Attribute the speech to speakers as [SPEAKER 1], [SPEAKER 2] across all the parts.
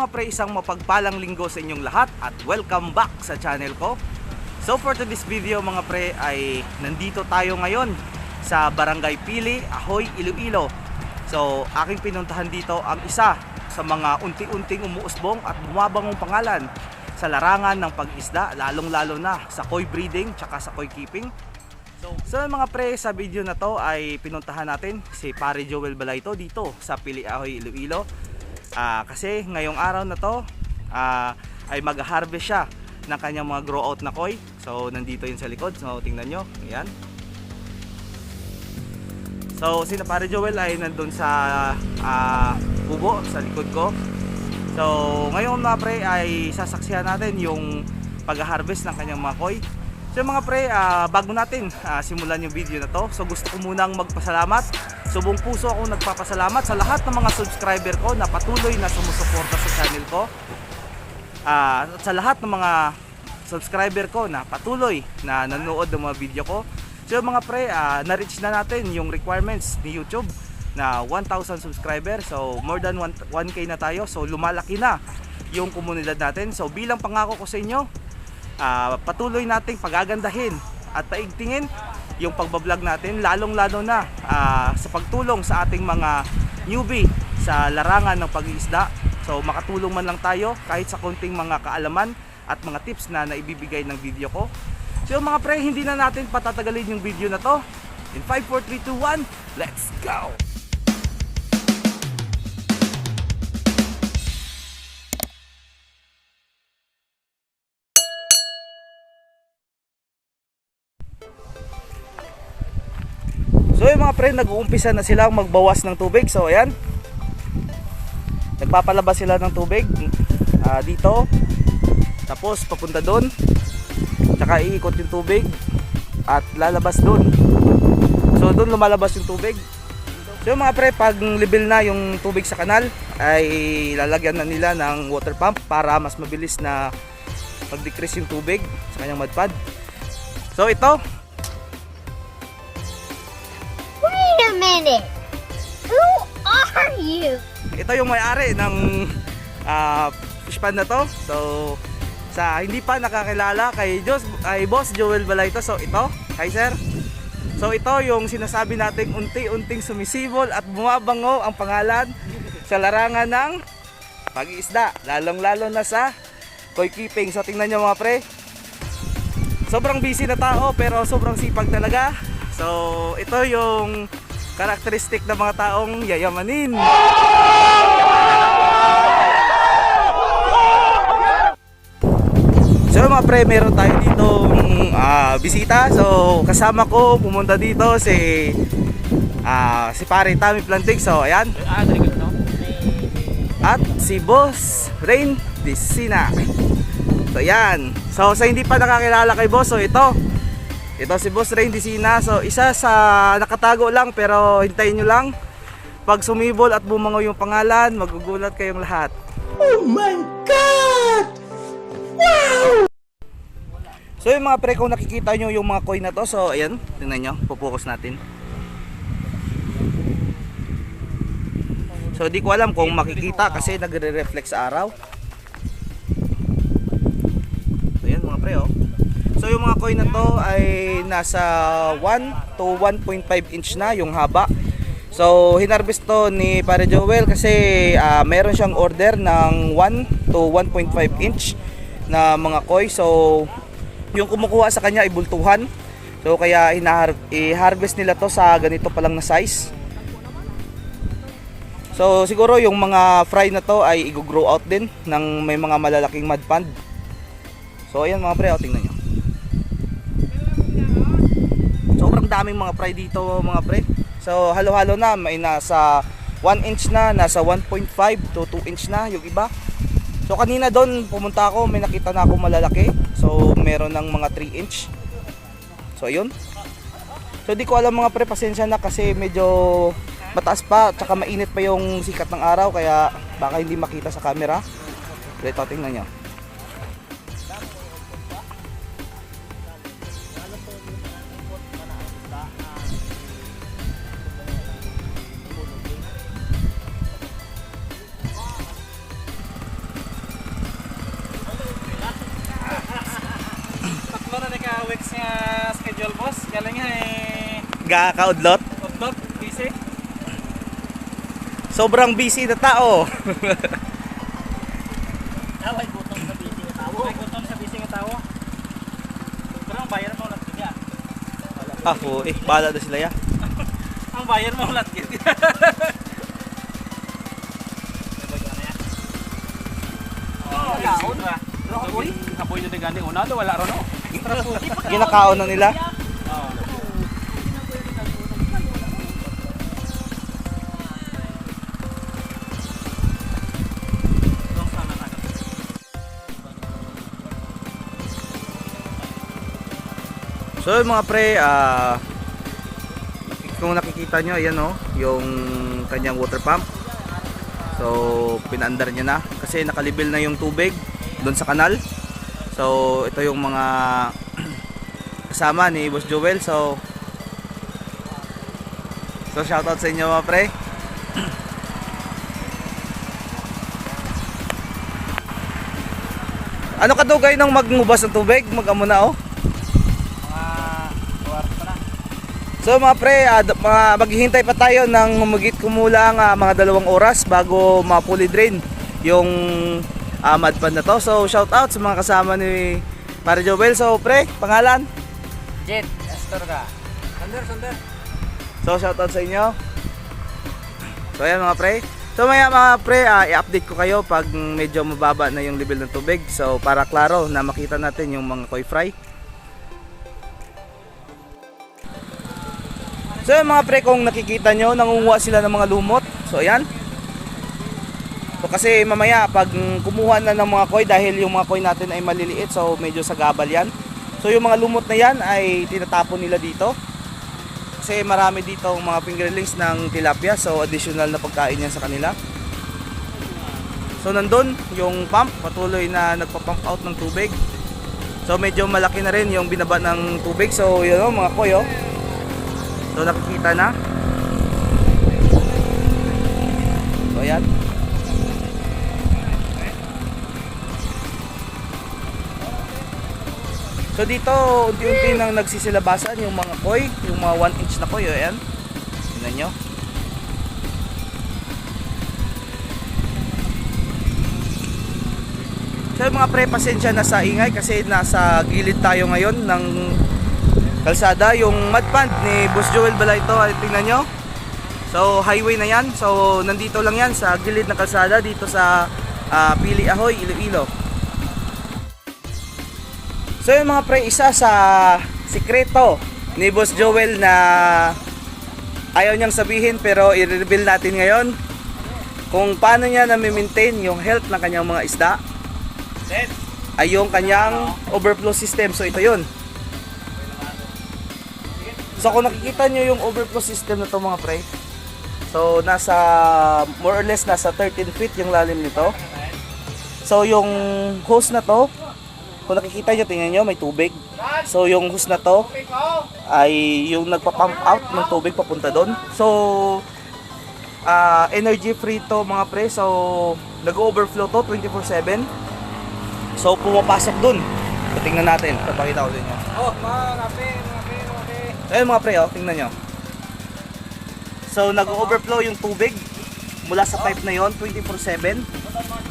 [SPEAKER 1] mga pre, isang mapagpalang linggo sa inyong lahat at welcome back sa channel ko. So for today's video mga pre ay nandito tayo ngayon sa Barangay Pili, Ahoy, Iloilo. So aking pinuntahan dito ang isa sa mga unti-unting umuusbong at bumabangong pangalan sa larangan ng pag-isda, lalong-lalo na sa koi breeding tsaka sa koi keeping. So mga pre, sa video na to ay pinuntahan natin si Pare Joel Balayto dito sa Pili, Ahoy, Iloilo. Kasi ngayong araw na to ay mag-harvest siya ng kanyang mga grow out na koi. So nandito yun sa likod, so tingnan nyo, ayan. So si Pare Joel ay nandun sa kubo sa likod ko. So ngayon mga pre ay sasaksihan natin yung pag-harvest ng kanyang mga koi. So mga pre, bago natin simulan yung video na to, so gusto ko munang magpasalamat. So buong puso ako nagpapasalamat sa lahat ng mga subscriber ko na patuloy na sumusuporta sa channel ko. At sa lahat ng mga subscriber ko na patuloy na nanonood ng mga video ko. So mga pre, na-reach na natin yung requirements ni YouTube na 1,000 subscriber. So more than 1K na tayo. So lumalaki na yung komunidad natin. So bilang pangako ko sa inyo, patuloy nating pagagandahin at paigtingin yung pagbablog natin, lalong-lalo na sa pagtulong sa ating mga newbie sa larangan ng pag-iisda. So makatulong man lang tayo kahit sa konting mga kaalaman at mga tips na naibibigay ng video ko. So mga pre, hindi na natin patatagalin yung video na to. In 5, 4, 3, 2, 1, let's go! So yung mga pre, nag-uumpisa na silang magbawas ng tubig. So ayan, nagpapalabas sila ng tubig dito, tapos papunta doon, tsaka iikot yung tubig at lalabas doon. So doon lumalabas yung tubig. So yung mga pre, pag level na yung tubig sa kanal ay lalagyan na nila ng water pump para mas mabilis na mag-decrease yung tubig sa kanyang mud pad. So ito,
[SPEAKER 2] wait a minute. Who are you?
[SPEAKER 1] ito yung may-ari ng fish pond na to. So sa hindi pa nakakilala kay Boss Joel Balayto, so ito, hi sir. So ito yung sinasabi nating unti-unting sumisibol at bumabango ang pangalan sa larangan ng pag-iisda, lalong-lalo na sa koi keeping. So tingnan nyo mga pre, sobrang busy na tao pero sobrang sipag talaga. So ito yung karakteristik ng mga taong yayamanin. So mga pre, meron tayo ditong bisita. So kasama ko pumunta dito si Pare Tommy Plantig. So ayan, at si Boss Rain Disina. So ayan, so sa hindi pa nakakilala kay Boss, so ito si Boss Rain Disina. So isa sa nakatago lang, pero hintayin nyo lang. Pag sumibol at bumango yung pangalan, magugulat kayong lahat. Oh my God! Wow! So yung mga pre, kung nakikita nyo yung mga koi na to, so ayan, tingnan nyo, pupokus natin. So di ko alam kung makikita kasi nagre-reflect sa araw. So ayan mga pre, oh. So yung mga koi na to ay nasa 1 to 1.5 inch na yung haba. So hinarvest to ni Pare Joel kasi meron siyang order ng 1 to 1.5 inch na mga koi. So yung kumukuha sa kanya ay bultuhan. So kaya i-harvest nila to sa ganito pa lang na size. So siguro yung mga fry na to ay i-grow out din ng may mga malalaking mud pond. So ayan mga pre, tingnan nyo. Sobrang daming mga fry dito mga pre. So halo-halo na, may nasa 1 inch na, nasa 1.5 to 2 inch na yung iba. So kanina doon pumunta ako, may nakita na ako malalaki. So meron ng mga 3 inch. So yun. So di ko alam mga pre, pasensya na kasi medyo mataas pa, tsaka mainit pa yung sikat ng araw, kaya baka hindi makita sa camera. Ito, tingnan nyo.
[SPEAKER 3] weeks nga schedule boss. Galing nga
[SPEAKER 1] Gakaudlot.
[SPEAKER 3] Udlot, busy.
[SPEAKER 1] Sobrang busy na tao.
[SPEAKER 3] Ay, gutom sa busy nga tao. Ay, gutom sa busy nga tao. Pero ang bayar mo ulat kaya.
[SPEAKER 1] Bahala na sila ya.
[SPEAKER 3] Ang bayar mo ulat kaya. Kapoy na gani una do wala ron no.
[SPEAKER 1] Ginakaon na nila. So yung mga pre, kung nakikita nyo, ayan yung kanyang water pump. So pinaandar niya na kasi nakalibel na yung tubig doon sa kanal. So ito yung mga kasama ni Boss Joel. So shoutout sa inyo mga pre. Ano kadugay ng magngubas ng tubig? Mag-amo na So mga pre, maghihintay pa tayo ng humigit kumulang mga 2 oras bago ma-fully drain yung mud pan na to. So shout out sa mga kasama ni Pare Joel. So pre, pangalan?
[SPEAKER 3] Jet, Astorga. Sander.
[SPEAKER 1] So shout out sa inyo. So ayan mga pre. So maya mga pre, i-update ko kayo pag medyo mababa na yung level ng tubig. So para klaro na makita natin yung mga koi fry. So yung mga pre, kung nakikita nyo, nangunguha sila ng mga lumot. So ayan. So kasi mamaya pag kumuha na ng mga koi, dahil yung mga koi natin ay maliliit, so medyo sagabal yan. So yung mga lumot na yan ay tinatapon nila dito. Kasi marami dito mga fingerlings ng tilapia, so additional na pagkain yan sa kanila. So nandun yung pump, patuloy na nagpa-pump out ng tubig. So medyo malaki na rin yung binaba ng tubig. So yun mga koi So nakikita na. So ayan. So dito unti-unti nang nagsisilabasan yung mga koi, yung mga 1 inch na koi, ayan. Tingnan nyo. So mga pre, pasensya na sa ingay kasi nasa gilid tayo ngayon ng kalsada. Yung mud pond ni Boss Joel Balay ito, ay tingnan nyo. So highway na yan. So nandito lang yan sa gilid ng kalsada dito sa Pili Ahoy, Iloilo. So yung mga pre, isa sa sikreto ni Boss Joel na ayaw niyang sabihin pero i-reveal natin ngayon kung paano niya na-maintain yung health ng kanyang mga isda ay yung kanyang overflow system. So ito yun. So kung nakikita nyo yung overflow system na to mga pre, so nasa more or less nasa 13 feet yung lalim nito. So yung hose na to, kung nakikita nyo, tingnan nyo may tubig. So yung hose na to ay yung nagpa-pump out ng tubig papunta doon. So energy free to mga pre. So nag-overflow to 24/7. So pumapasok doon. So tingnan natin, papakita ko sa inyo. Ayun mga pre, tingnan nyo. So nag-overflow yung tubig mula sa pipe na yon 24/7.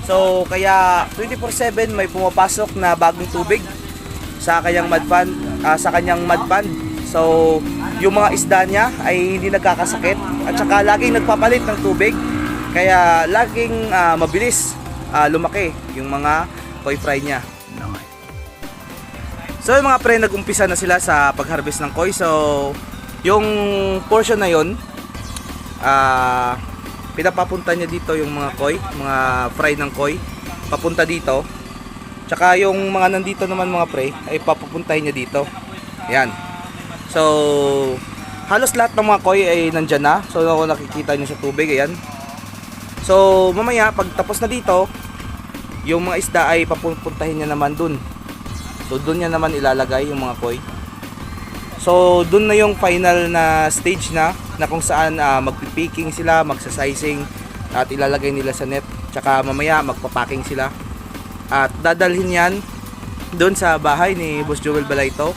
[SPEAKER 1] So kaya 24/7 may pumapasok na bagong tubig sa kanyang mud pan. So yung mga isda niya ay hindi nagkakasakit at saka laging nagpapalit ng tubig. Kaya laging mabilis lumaki yung mga koi fry niya. So yung mga pre, nag-umpisa na sila sa pag-harvest ng koi. So yung portion na yon, pinapapunta niya dito yung mga koi, mga fry ng koi, papunta dito. Tsaka yung mga nandito naman mga pre, ay papupuntahin niya dito. Ayan. So halos lahat ng mga koi ay nandyan na. So kung nakikita niyo sa tubig, ayan. So mamaya pag tapos na dito, yung mga isda ay papupuntahin niya naman dun. So doon niya naman ilalagay yung mga koi. So doon na yung final na stage na kung saan magpipiking sila, magsasizing at ilalagay nila sa net. Tsaka mamaya magpapacking sila. At dadalhin yan doon sa bahay ni Boss Joel Balayto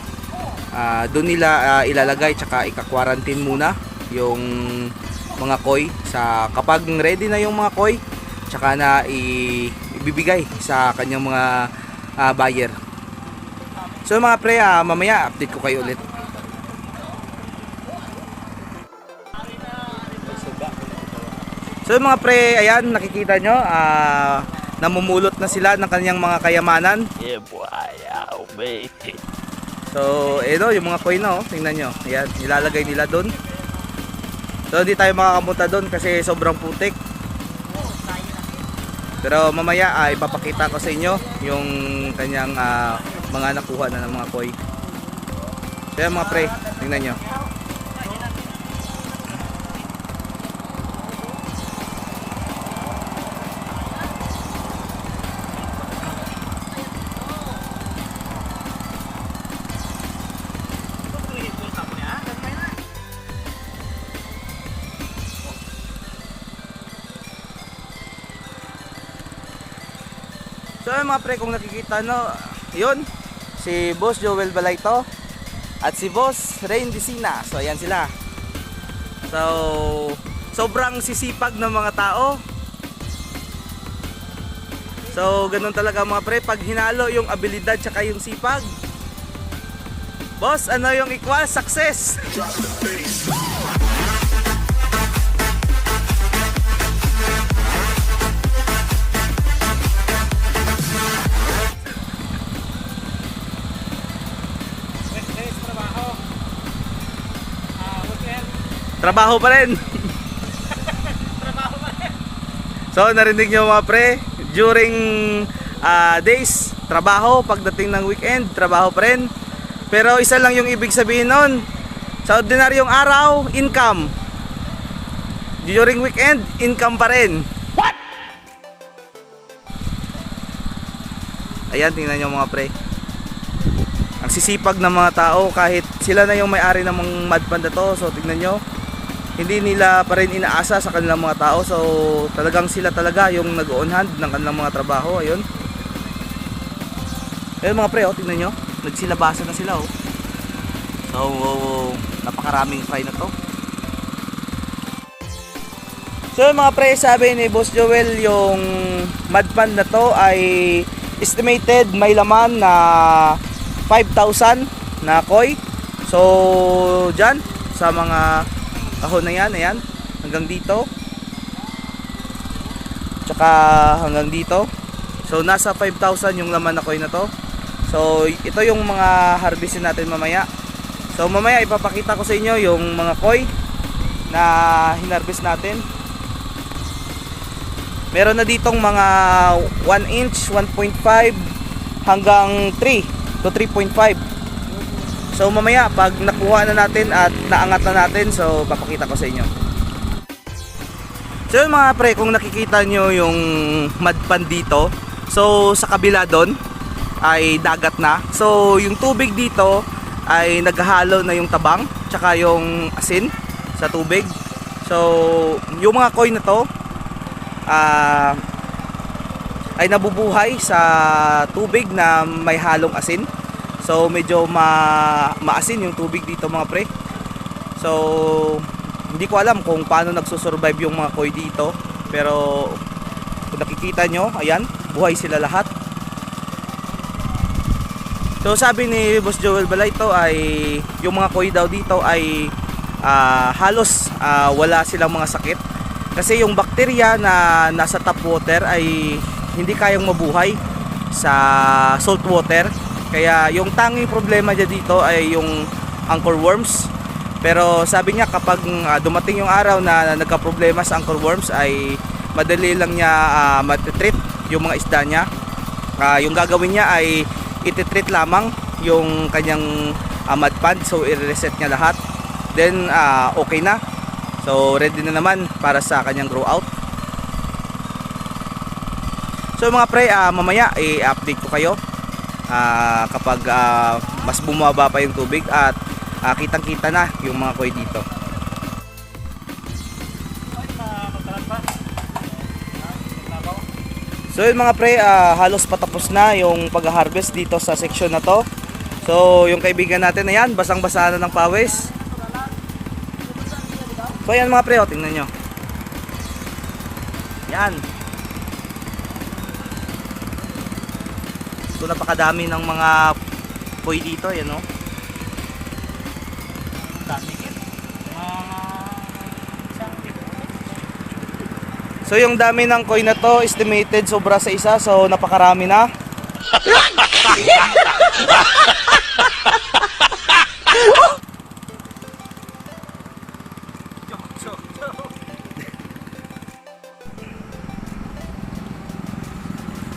[SPEAKER 1] doon nila ilalagay tsaka ika-quarantine muna yung mga koi sa kapag ready na yung mga koi tsaka na ibibigay sa kanyang mga buyer. So mga pre, mamaya update ko kayo ulit. So mga pre, ayan nakikita nyo, namumulot na sila ng kanyang mga kayamanan.
[SPEAKER 3] Yeah, boy. Oh, baby.
[SPEAKER 1] So, ito yung mga coin na, tingnan nyo. Ayan, nilalagay nila doon. So, hindi tayo makakapunta doon kasi sobrang putik. Pero mamaya, ipapakita ko sa inyo yung kanyang mga nakuha na ng mga koi. So, ayan mga pre, tingnan nyo. So ayun mga pre, kung nakikita no, yun, si Boss Joel Balayto at si Boss Rain Dicina. So ayan sila. So sobrang sisipag ng mga tao. So ganun talaga mga pre, pag hinalo yung abilidad tsaka yung sipag. Boss, ano yung equal success? Trabaho pa rin. So narinig nyo mga pre, during days, trabaho. Pagdating ng weekend, trabaho pa rin. Pero isa lang yung ibig sabihin nun, sa ordinaryong araw, income. During weekend, income pa rin. What? Ayan, tingnan nyo mga pre. Ang sisipag ng mga tao, kahit sila na yung may-ari ng mga mudpond na to. So tingnan nyo, hindi nila pa rin inaasa sa kanilang mga tao. So talagang sila talaga yung nag-on hand ng kanilang mga trabaho. Ayun. Ayun mga pre, tingnan nyo, nagsilabasa na sila oh. So napakaraming fry na to. So mga pre, sabi ni Boss Joel, yung mudpond na to ay estimated may laman na 5,000 na koi. So dyan sa mga kahon na yan, ayan, hanggang dito tsaka hanggang dito. So nasa 5,000 yung laman na koi na to. So ito yung mga harvestin natin mamaya. So mamaya ipapakita ko sa inyo yung mga koi na hinarvest natin. Meron na ditong mga 1 inch, 1.5 hanggang 3 to 3.5. So mamaya pag nakuha na natin at naangat na natin, so papakita ko sa inyo. So yung mga pre, kung nakikita nyo yung mudpond dito, so sa kabila doon ay dagat na. So yung tubig dito ay naghahalo na yung tabang tsaka yung asin sa tubig. So yung mga koi na to ay nabubuhay sa tubig na may halong asin. So medyo maasin yung tubig dito mga pre. So hindi ko alam kung paano nagsusurvive yung mga koi dito, pero kung nakikita nyo, ayan, buhay sila lahat. So sabi ni Boss Joel Balayto ay yung mga koi daw dito ay halos wala silang mga sakit. Kasi yung bakterya na nasa tap water ay hindi kayang mabuhay sa salt water. Kaya yung tanging problema niya dito ay yung anchor worms. Pero sabi niya kapag dumating yung araw na nagka-problema sa anchor worms ay madali lang niya matitreat yung mga isda niya. Yung gagawin niya ay ititreat lamang yung kanyang mudpond. So i-reset niya lahat. Then okay na. So ready na naman para sa kanyang grow out. So mga pre, mamaya i-update ko kayo kapag mas bumaba pa yung tubig at kitang kita na yung mga koi dito. So yun mga pre, halos patapos na yung pag-harvest dito sa section na to. So yung kaibigan natin na yan, basang-basa na ng pawis. So ayan mga pre, tingnan nyo. Yan. So napakadami ng mga koi dito, yan o. So yung dami ng koi na to, estimated sobra sa isa, so napakarami na.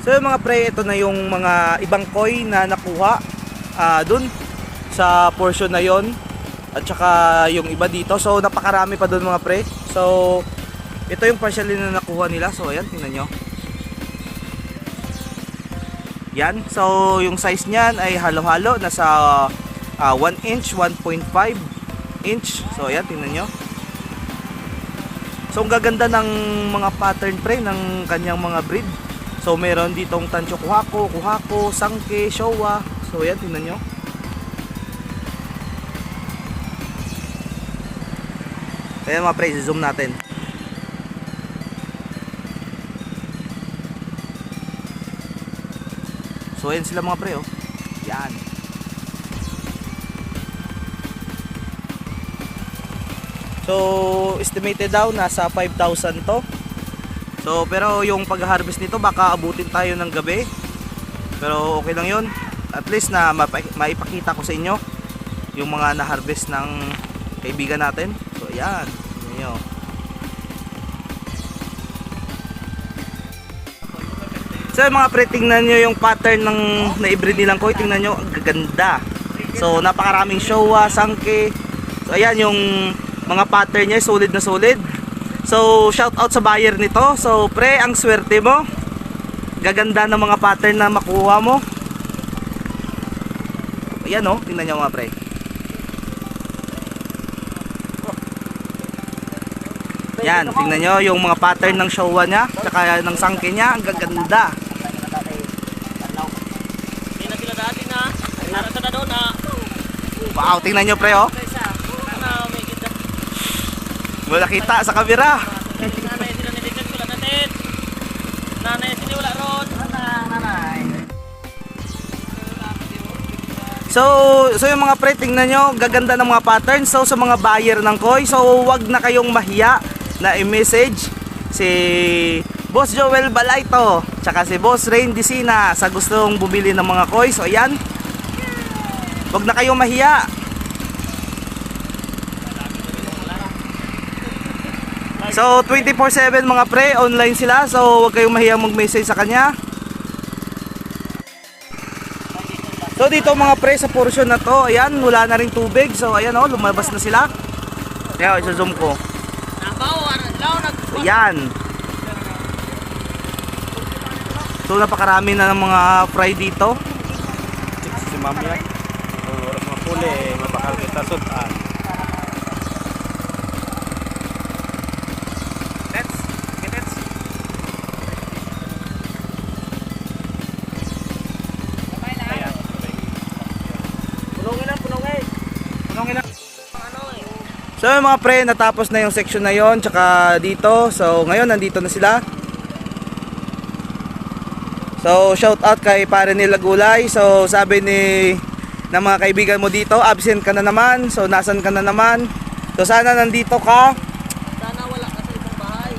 [SPEAKER 1] So yung mga pre, ito na yung mga ibang koi na nakuha dun sa portion na yon, at saka yung iba dito. So napakarami pa dun mga pre. So ito yung partially na nakuha nila. So ayan, tingnan nyo. Yan. So yung size niyan ay halo-halo. Nasa 1 inch, 1.5 inch. So ayan, tingnan nyo. So ang gaganda ng mga pattern pre ng kanyang mga breed. So meron ditong Tancho Kuhako, Kuhako, Sangke, Showa. So ayan, tingnan nyo. Ayan mga pre, zoom natin. So ayan sila mga pre, oh. Yan. So estimated daw nasa 5,000 to. So pero yung pag-harvest nito baka abutin tayo ng gabi. Pero okay lang yun. At least na maipakita ko sa inyo yung mga na-harvest ng kaibigan natin. So ayan, tingnan nyo. So mga pre, tingnan nyo yung pattern ng na-breed nilang koi. Tingnan nyo, ang gaganda. So napakaraming Showa, Sangke. So ayan yung mga pattern niya, solid na solid. So shout out sa buyer nito. So pre, ang swerte mo. Gaganda ng mga pattern na makuha mo. Ayan oh, tingnan nyo mga pre. Yan, tingnan nyo yung mga pattern ng Showa niya, tsaka ng Sangke niya, ang gaganda.
[SPEAKER 3] Hindi na sila dati na. Narasa na doon na.
[SPEAKER 1] Wow, tingnan nyo pre oh. Wala kita sa kamera.
[SPEAKER 3] Nanay sila niligyan ko lang natin. Nanay sila wala ron. Nanay.
[SPEAKER 1] So yung mga pre, tingnan nyo, gaganda ng mga pattern. So sa mga buyer ng koi, so wag na kayong mahiya na i-message si Boss Joel Balayto tsaka si Boss Rain Dicina sa gustong bumili ng mga koi. So ayan, wag na kayong mahiya. So 24/7 mga pre, online sila. So wag kayong mahiya mag-message sa kanya. So dito mga pre, sa portion na to, ayan, wala na rin tubig. So ayan oh, lumabas na sila. Ayan, isa-zoom ko. Ayan. So napakarami na ng mga fry dito.
[SPEAKER 4] Si mami yan. Oras mapuli, mabakal kita sudan.
[SPEAKER 1] So yung mga pre, natapos na yung section na yon, tsaka dito. So ngayon nandito na sila. So shout out kay pare nila Gulay. So sabi ng mga kaibigan mo dito, absent ka na naman. So nasan ka na naman? So sana nandito ka.
[SPEAKER 3] Sana wala ka sa ibang bahay.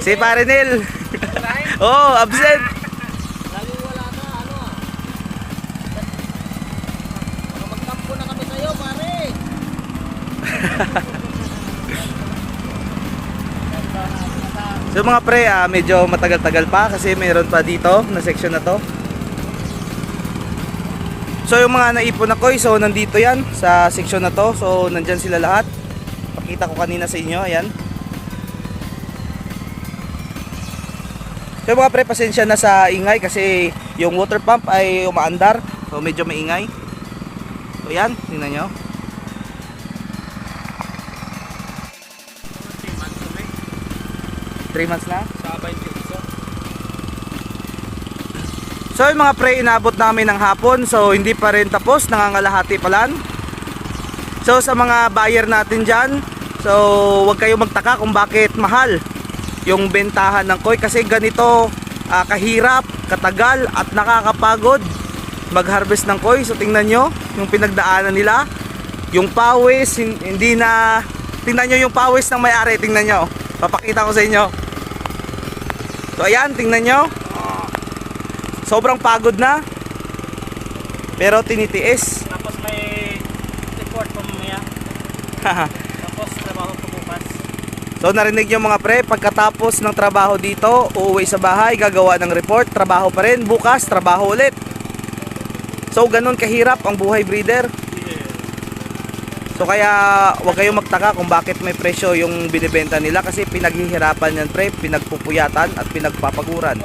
[SPEAKER 1] Si pare Nil. Oh, absent.
[SPEAKER 3] Lagi wala ka, ano ah. Baka magtampo na kami sa'yo, pare.
[SPEAKER 1] So mga pre, medyo matagal-tagal pa kasi mayroon pa dito na section na to. So yung mga naipon na koi, so nandito yan sa section na to. So nandyan sila lahat. Pakita ko kanina sa inyo, ayan. So mga pre, pasensya na sa ingay kasi yung water pump ay umaandar. So medyo maingay. So yan, tingnan nyo. 3 months na.
[SPEAKER 3] Sa 28.
[SPEAKER 1] So yung mga pre, inabot namin ng hapon. So hindi pa rin tapos, nangangalahati pa lang. So sa mga buyer natin dyan, so huwag kayo magtaka kung bakit mahal yung bentahan ng koi. Kasi ganito kahirap, katagal at nakakapagod mag-harvest ng koi. So tingnan nyo yung pinagdaanan nila. Yung pawis, hindi na... Tingnan nyo yung pawis ng may-ari, tingnan nyo. Papakita ko sa inyo. So ayan, tingnan nyo. Sobrang pagod na. Pero tinitiis.
[SPEAKER 3] Tapos may report pa mamaya. Tapos trabaho ko bukas.
[SPEAKER 1] So narinig nyo mga pre, pagkatapos ng trabaho dito, uuwi sa bahay, gagawa ng report, trabaho pa rin, bukas, trabaho ulit. So ganun kahirap ang buhay breeder. So kaya wag kayong magtaka kung bakit may presyo yung binibenta nila, kasi pinaghihirapan yan pre, pinagpupuyatan at pinagpapaguran.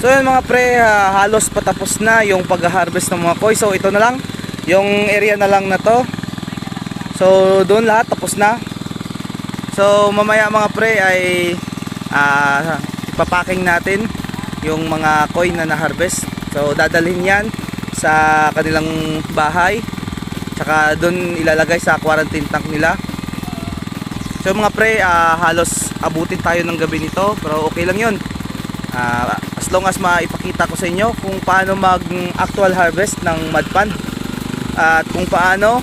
[SPEAKER 1] So yun mga pre, halos patapos na yung pag-harvest ng mga koi. So ito na lang, yung area na lang na to. So doon lahat tapos na. So mamaya mga pre ay ipapacking natin yung mga koi na na-harvest. So dadalhin yan sa kanilang bahay, tsaka doon ilalagay sa quarantine tank nila. So mga pre, halos abutin tayo ng gabi nito, pero okay lang yun. As long as maipakita ko sa inyo kung paano mag actual harvest ng mud pond at kung paano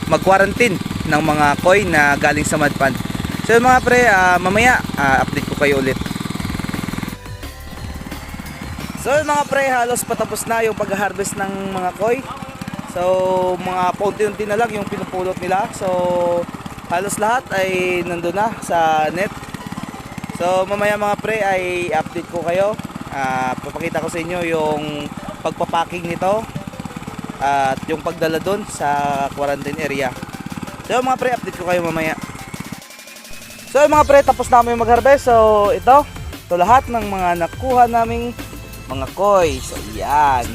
[SPEAKER 1] mag quarantine ng mga koi na galing sa mud pond. So yun mga pre, mamaya update ko kayo ulit. So yun mga pre, halos patapos na yung pag-harvest ng mga koi. So mga paunti-unti na lang yung pinupulot nila. So halos lahat ay nandun na sa net. So mamaya mga pre ay update ko kayo. Papakita ko sa inyo yung pagpapacking nito at yung pagdala doon sa quarantine area. So mga pre, update ko kayo mamaya. So mga pre, tapos namin mag-harvest. So ito lahat ng mga nakuha naming mga koi. So yan.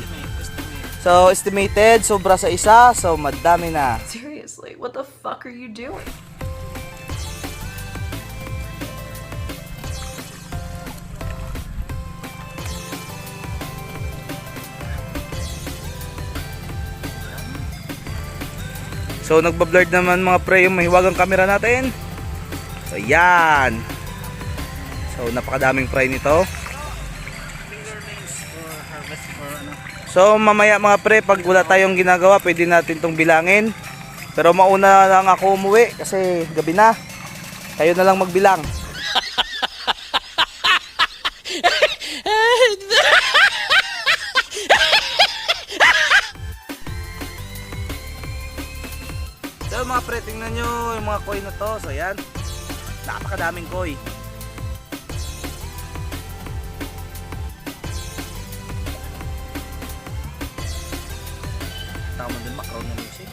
[SPEAKER 1] So estimated, sobra sa isa. So madami na.
[SPEAKER 5] Seriously, what the fuck are you doing?
[SPEAKER 1] So nagbablurred naman mga pre yung mahiwagang camera natin. So yan. So napakadaming fry nito. So mamaya mga pre, pag wala tayong ginagawa, pwede natin tong bilangin. Pero mauna lang ako umuwi kasi gabi na. Kayo na lang magbilang. So mga pre, tingnan nyo yung mga koi na to. So yan, napakadaming koi. Tama din background na music.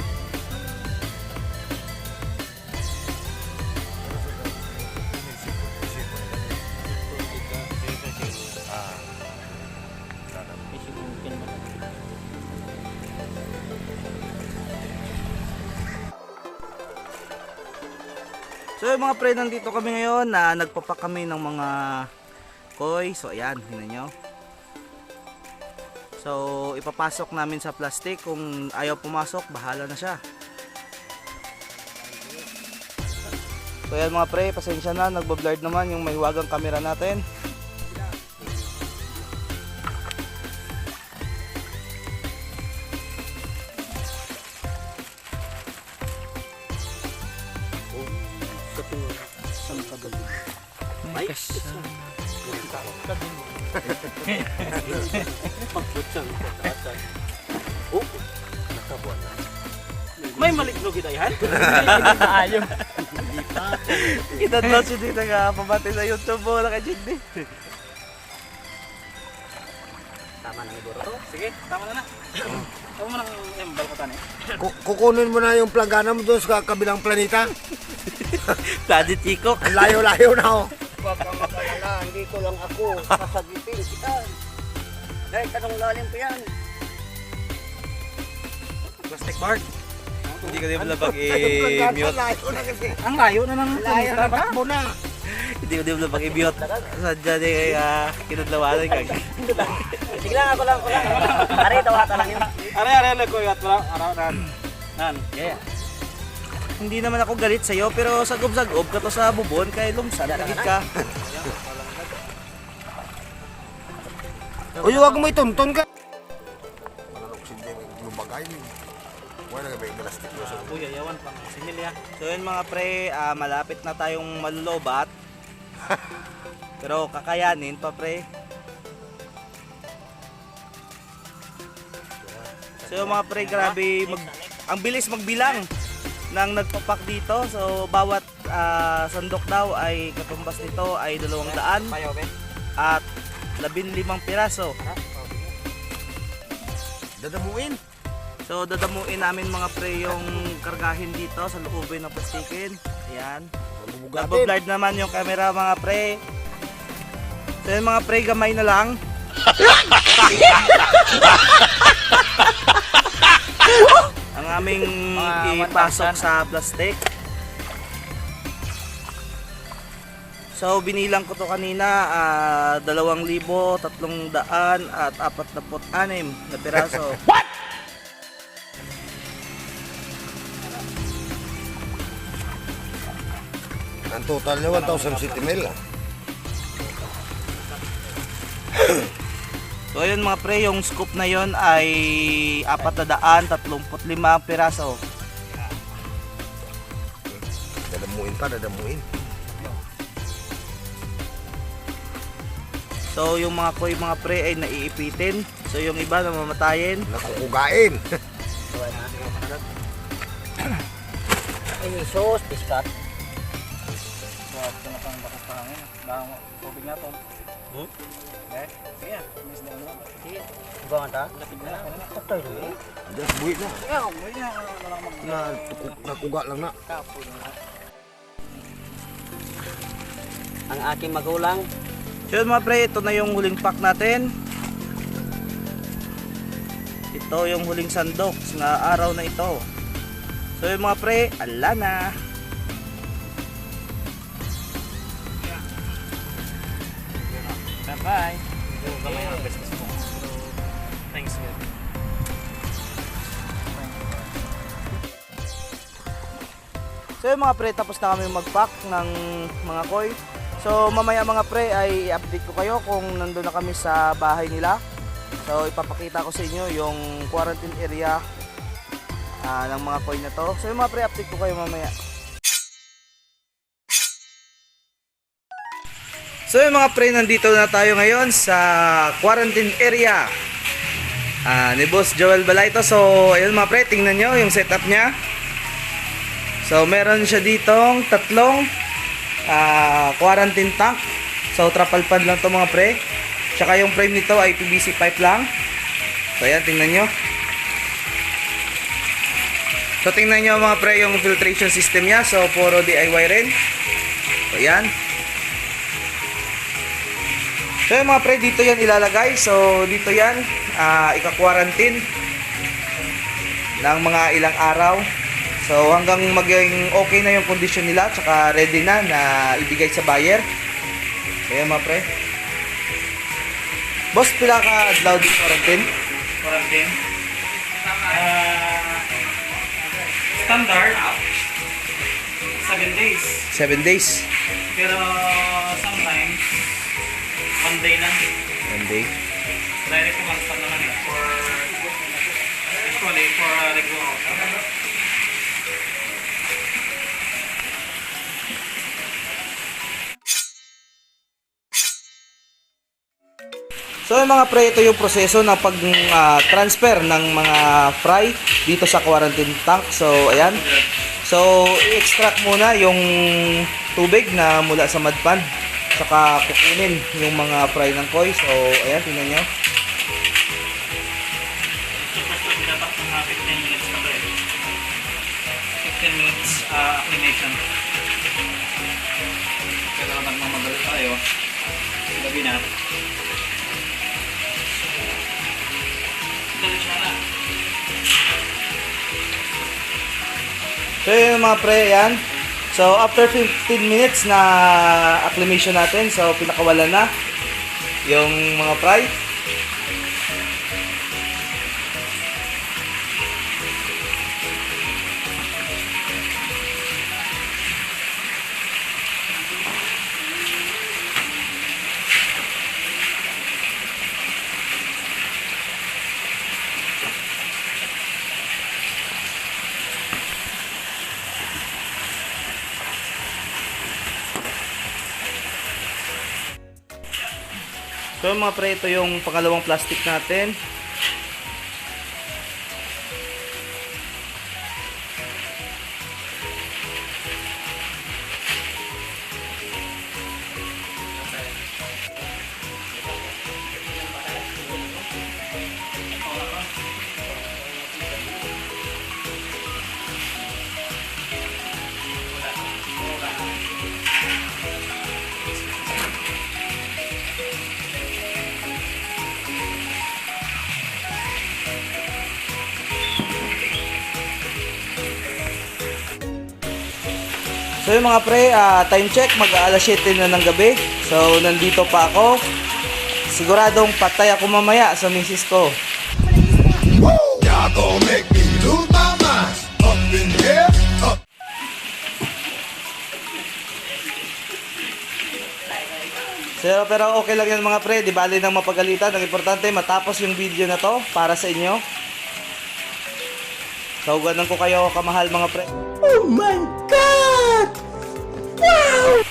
[SPEAKER 1] So yung mga pre, nandito kami ngayon na nagpapak kami ng mga koi. So ayan, tingnan nyo. So ipapasok namin sa plastic. Kung ayaw pumasok, bahala na siya. So ayan mga pre, pasensya na, nagbablurred naman yung mahiwagang camera natin.
[SPEAKER 3] May maliklo kita yan?
[SPEAKER 4] Ayaw.
[SPEAKER 1] Kita daw siya dito nga pabati sa YouTube mo na kay Jigdi.
[SPEAKER 3] Tama na siguro. Sige, tama na na. Tama mo nang yung balkotan eh.
[SPEAKER 6] Kukunin mo na yung plagana mo doon sa kabilang planeta.
[SPEAKER 1] Planet Chico.
[SPEAKER 6] Ang layo-layo na oh.
[SPEAKER 3] Huwag kang makalala, dito lang ako. Sasagitin kita. Dahil tanong lalim pa yan.
[SPEAKER 1] Plastic Mark. Hindi ka din labag i-mute.
[SPEAKER 6] Layo na kasi.
[SPEAKER 3] Ang layo na ng
[SPEAKER 6] Layo na takbo na.
[SPEAKER 1] Hindi ko din labag i-mute. Sadya din kinudlawanan ka.
[SPEAKER 3] Sige lang, ako lang. Ari, tawata lang yun. Ari, nagkuyat mo lang. Araw-araw. Nan, yeah.
[SPEAKER 1] Hindi naman ako galit sa'yo, pero sagob-sagob ka to sa bubon, kaya lumsan, lagit ka.
[SPEAKER 6] Uy, huwag mo ituntun ka. Mananok si Jeng, lumagay. Wala nga may elastic mo sa
[SPEAKER 3] Uy, ayawan pang sinilya.
[SPEAKER 1] So yun mga pre, malapit na tayong malulobat. Pero kakayanin pa pre. So yung mga pre, grabe, ang bilis magbilang ng nagpapak dito. So bawat sandok daw ay katumbas nito ay 200 at 15 piraso.
[SPEAKER 6] dadamuin.
[SPEAKER 1] So dadamuin namin mga pre yung kargahin dito sa loobin ng plastikin. Ayan.
[SPEAKER 6] Mabubugatin.
[SPEAKER 1] Nagbo-blurred naman yung camera mga pre. So yung mga pre, gamay na lang. Ang aming ipasok sa plastic. So binilang ko to kanina, 2,346 na piraso.
[SPEAKER 6] Ang total niya 1,000 cm.
[SPEAKER 1] So ayun mga pre, yung scoop na yon ay 435 piraso.
[SPEAKER 6] Dadamuin pa, dadamuin.
[SPEAKER 1] So yung mga koy mga pre ay naiipitin. So yung iba namamatayin.
[SPEAKER 6] Nakukugain.
[SPEAKER 3] Ay, sos, piskat. Wag ka na pang bakas pahangin. Baka tubig na to. Okay? Sige, miss na ano. Sige. Buwan ta? Lapid na. Patay rin eh.
[SPEAKER 6] Just buhit na.
[SPEAKER 3] Yeah, buhay na. Walang mag...
[SPEAKER 6] Nakuga lang na.
[SPEAKER 3] Kapon na. Ang aking magulang.
[SPEAKER 1] So yun mga pre, ito na yung huling pack natin. Ito yung huling sandok na araw na ito. So yun mga pre, ala na.
[SPEAKER 3] Bye-bye. Thanks, man.
[SPEAKER 1] So yun mga pre, tapos na kami mag-pack ng mga koy. So mamaya mga pre ay i-update ko kayo kung nandun na kami sa bahay nila. So ipapakita ko sa inyo yung quarantine area ng mga koy na to. So yung mga pre, update ko kayo mamaya. So yung mga pre, nandito na tayo ngayon sa quarantine area ni Boss Joel Balayto. So ayun mga pre, tingnan nyo yung setup niya. So meron siya ditong tatlong quarantine tank. So trapal pad lang to mga pre. Tsaka yung frame nito ay PVC pipe lang. So ayan, tingnan nyo. So tingnan nyo mga pre yung filtration system niya. So puro DIY rin. So ayan. So yung mga pre, dito yan ilalagay. So dito yan ika-quarantine ng mga ilang araw. So hanggang maging okay na yung condition nila, tsaka ready na ibigay sa buyer. So yan mga pre. Boss, pila ka adlaw di quarantine?
[SPEAKER 3] Quarantine. Standard 7 days.
[SPEAKER 1] 7 days.
[SPEAKER 3] Pero sometimes 1 day lang.
[SPEAKER 1] 1 day.
[SPEAKER 3] Direct ko mag-start naman for usually for regular.
[SPEAKER 1] So yung mga pre, ito yung proseso ng pag-transfer ng mga fry dito sa quarantine tank. So ayan. So i-extract muna yung tubig na mula sa mud pan. Saka kukunin yung mga fry ng koi. So ayan, tingnan nyo.
[SPEAKER 3] acclimation. Pero nagmamadali tayo. Gabi na. Dali siya na.
[SPEAKER 1] So yun mga pre, yan. So after 15 minutes na acclimation natin, so pinakawalan na yung mga fry. So mga pre, ito yung pangalawang plastic natin. So yung mga pre, time check, mag-aalas 7 na ng gabi. So nandito pa ako. Siguradong patay ako mamaya sa misis ko.
[SPEAKER 6] Y'all gon' make me lose my mind. Up in here, up.
[SPEAKER 1] So, pero okay lang yan mga pre, di bali nang mapagalitan. Ang importante, matapos yung video na to para sa inyo. So, ganun ko kayo kamahal mga pre.
[SPEAKER 6] Oh my God! Wow!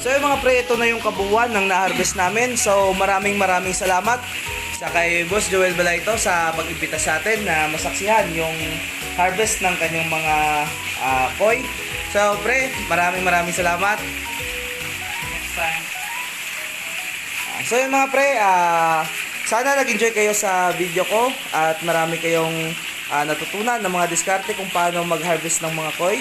[SPEAKER 1] So yung mga pre, ito na yung kabuuan ng na-harvest namin. So maraming salamat sa kay Boss Joel Balayto sa pag-imbita sa atin na masaksihan yung harvest ng kanyang mga koi. So pre, maraming salamat.
[SPEAKER 3] Next time.
[SPEAKER 1] So yung mga pre, sana nag-enjoy kayo sa video ko at marami kayong natutunan ng mga diskarte kung paano mag-harvest ng mga koi.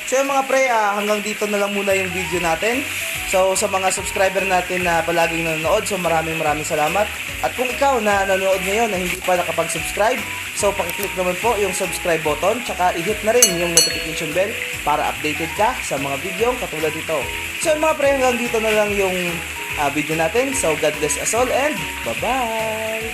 [SPEAKER 1] So yung mga pre, hanggang dito na lang muna yung video natin. So sa mga subscriber natin na palaging nanonood, so maraming salamat. At kung ikaw na nanonood ngayon na hindi pa nakapag-subscribe, so pakiclick naman po yung subscribe button, tsaka i-hit na rin yung notification bell para updated ka sa mga video katulad nito. So yung mga pre, hanggang dito na lang yung video natin. So God bless us all and bye-bye!